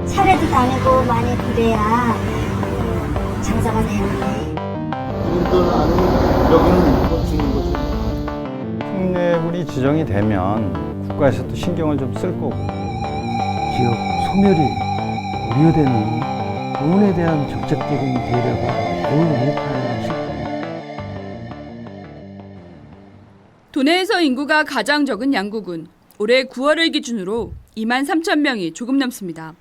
사례도 다니고 많이 그래야 장사가 되는데. 그림들 안에 여기는 못 주는 거죠. 특례굴이 지정이 되면 국가에서도 신경을 좀 쓸 거고. 지역 소멸이 우려되는 부분에 대한 적극적인 배려가 매우 미흡한 실정입니다. 도내에서 인구가 가장 적은 양구군. 올해 9월을 기준으로 2만 3천 명이 조금 넘습니다.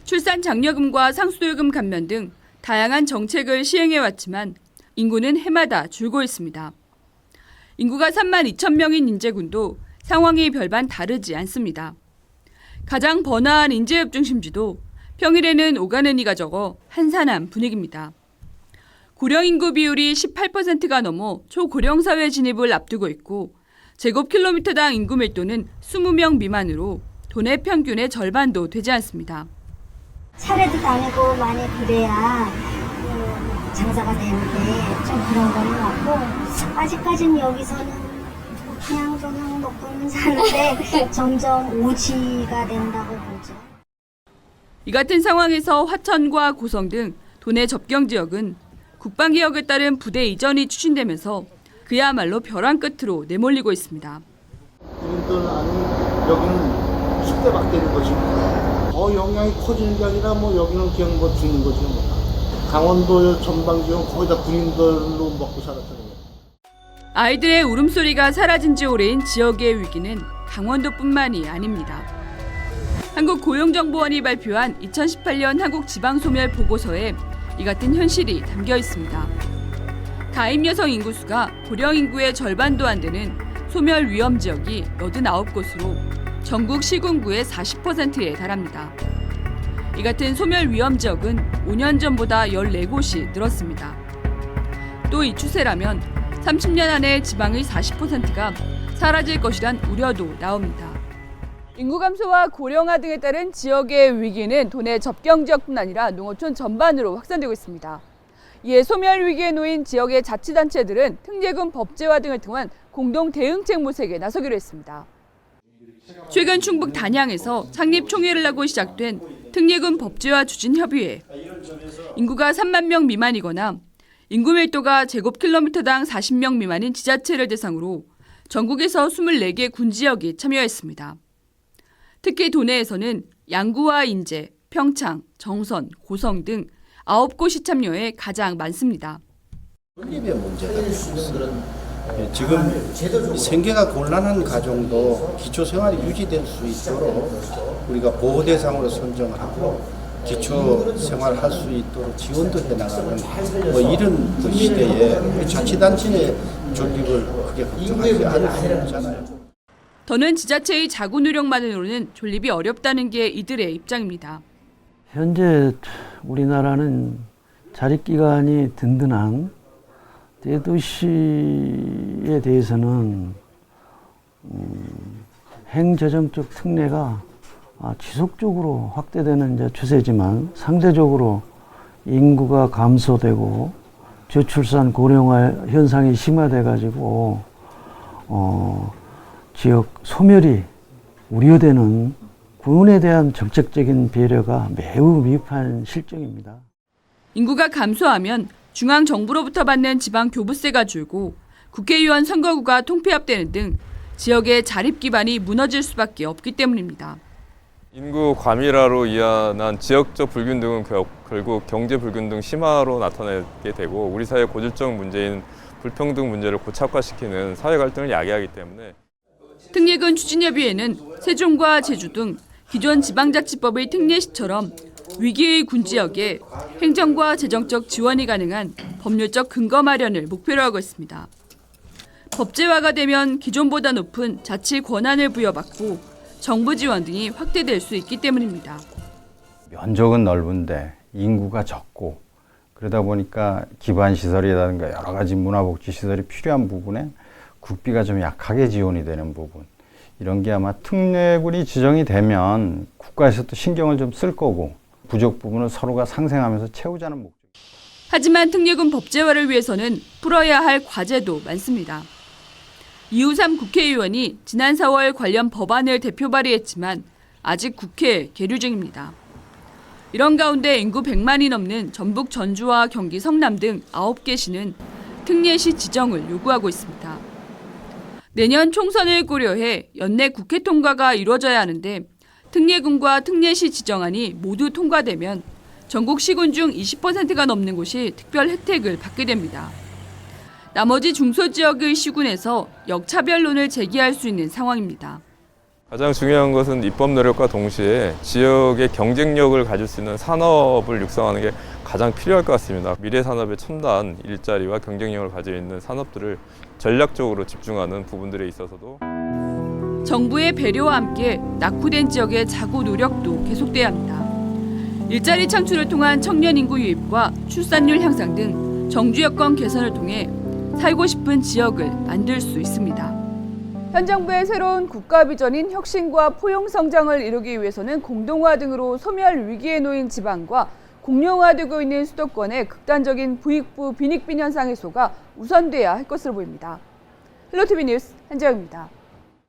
출산 장려금과 상수도요금 감면 등 다양한 정책을 시행해왔지만 인구는 해마다 줄고 있습니다. 인구가 3만 2천 명인 인제군도 상황이 별반 다르지 않습니다. 가장 번화한 인제읍 중심지도 평일에는 오가는 이가 적어 한산한 분위기입니다. 고령 인구 비율이 18%가 넘어 초고령 사회 진입을 앞두고 있고 제곱킬로미터당 인구 밀도는 20명 미만으로 도내 평균의 절반도 되지 않습니다. 사례도 다니고 많이 그래야 장사가 되는데 좀 그런 거는 없고 아직까지는 여기서는 그냥 먹고는 사는데 점점 오지가 된다고 보죠. 이 같은 상황에서 화천과 고성 등 도내 접경 지역은 국방개혁에 따른 부대 이전이 추진되면서 그야말로 벼랑 끝으로 내몰리고 있습니다. 그림들 안에 여기는 10대밖에 되는 것입니다. 더 영향이 커지는 게 아니라 뭐 여기는 그냥 뭐 죽는 거죠. 강원도 전방 지역 거의 다 군인들로 먹고 살았잖아요. 아이들의 울음소리가 사라진 지 오래인 지역의 위기는 강원도뿐만이 아닙니다. 한국고용정보원이 발표한 2018년 한국지방소멸 보고서에 이 같은 현실이 담겨 있습니다. 가임 여성 인구수가 고령 인구의 절반도 안 되는 소멸 위험 지역이 89곳으로 전국 시군구의 40%에 달합니다. 이 같은 소멸 위험 지역은 5년 전보다 14곳이 늘었습니다. 또 이 추세라면 30년 안에 지방의 40%가 사라질 것이란 우려도 나옵니다. 인구 감소와 고령화 등에 따른 지역의 위기는 도내 접경 지역뿐 아니라 농어촌 전반으로 확산되고 있습니다. 이에 소멸 위기에 놓인 지역의 자치단체들은 특례금 법제화 등을 통한 공동 대응책 모색에 나서기로 했습니다. 최근 충북 단양에서 창립 총회를 하고 시작된 특례금 법제화 추진 협의회. 인구가 3만 명 미만이거나 인구 밀도가 제곱킬로미터당 40명 미만인 지자체를 대상으로 전국에서 24개 군지역이 참여했습니다. 특히 도내에서는 양구와 인제, 평창, 정선, 고성 등 9곳이 참여해 가장 많습니다. 분립의 문제가 있습니다. 지금 생계가 곤란한 가정도 기초생활이 유지될 수 있도록 우리가 보호 대상으로 선정하고 기초생활할 수 있도록 지원도 해나가는 이런 시대에 우리 자치단체의 존립을 크게 걱정하지 않을 수 없잖아요. 더는 지자체의 자구 노력만으로는 존립이 어렵다는 게 이들의 입장입니다. 현재 우리나라는 자립기관이 든든한 대도시에 대해서는 행재정적 특례가 지속적으로 확대되는 이제 추세지만 상대적으로 인구가 감소되고 저출산 고령화 현상이 심화돼 가지고 지역 소멸이 우려되는 군에 대한 정책적인 배려가 매우 미흡한 실정입니다. 인구가 감소하면 중앙정부로부터 받는 지방교부세가 줄고 국회의원 선거구가 통폐합되는 등 지역의 자립 기반이 무너질 수밖에 없기 때문입니다. 인구 과밀화로 이어난 지역적 불균등은 결국 경제 불균등 심화로 나타나게 되고 우리 사회 고질적 문제인 불평등 문제를 고착화시키는 사회 갈등을 야기하기 때문에 특례금 추진협의회는 세종과 제주 등 기존 지방자치법의 특례시처럼 위기의 군지역에 행정과 재정적 지원이 가능한 법률적 근거 마련을 목표로 하고 있습니다. 법제화가 되면 기존보다 높은 자치 권한을 부여받고 정부 지원 등이 확대될 수 있기 때문입니다. 면적은 넓은데 인구가 적고 그러다 보니까 기반시설이라든가 여러 가지 문화복지시설이 필요한 부분에 국비가 좀 약하게 지원이 되는 부분, 이런 게 아마 특례굴이 지정이 되면 국가에서도 신경을 좀 쓸 거고 부족 부분을 서로가 상생하면서 채우자는 목적. 하지만 특례금 법제화를 위해서는 풀어야 할 과제도 많습니다. 이우삼 국회의원이 지난 4월 관련 법안을 대표 발의했지만 아직 국회에 계류 중입니다. 이런 가운데 인구 100만이 넘는 전북 전주와 경기 성남 등 9개 시는 특례시 지정을 요구하고 있습니다. 내년 총선을 고려해 연내 국회 통과가 이루어져야 하는데 특례군과 특례시 지정안이 모두 통과되면 전국 시군 중 20%가 넘는 곳이 특별 혜택을 받게 됩니다. 나머지 중소지역의 시군에서 역차별론을 제기할 수 있는 상황입니다. 가장 중요한 것은 입법 노력과 동시에 지역의 경쟁력을 가질 수 있는 산업을 육성하는 게 가장 필요할 것 같습니다. 미래 산업의 첨단 일자리와 경쟁력을 가지고 있는 산업들을 전략적으로 집중하는 부분들에 있어서도 정부의 배려와 함께 낙후된 지역의 자구 노력도 계속돼야 합니다. 일자리 창출을 통한 청년 인구 유입과 출산율 향상 등 정주 여건 개선을 통해 살고 싶은 지역을 만들 수 있습니다. 현 정부의 새로운 국가 비전인 혁신과 포용 성장을 이루기 위해서는 공동화 등으로 소멸 위기에 놓인 지방과 공룡화되고 있는 수도권의 극단적인 부익부 빈익빈 현상 해소가 우선돼야 할 것으로 보입니다. 헬로티비 뉴스 한재영입니다.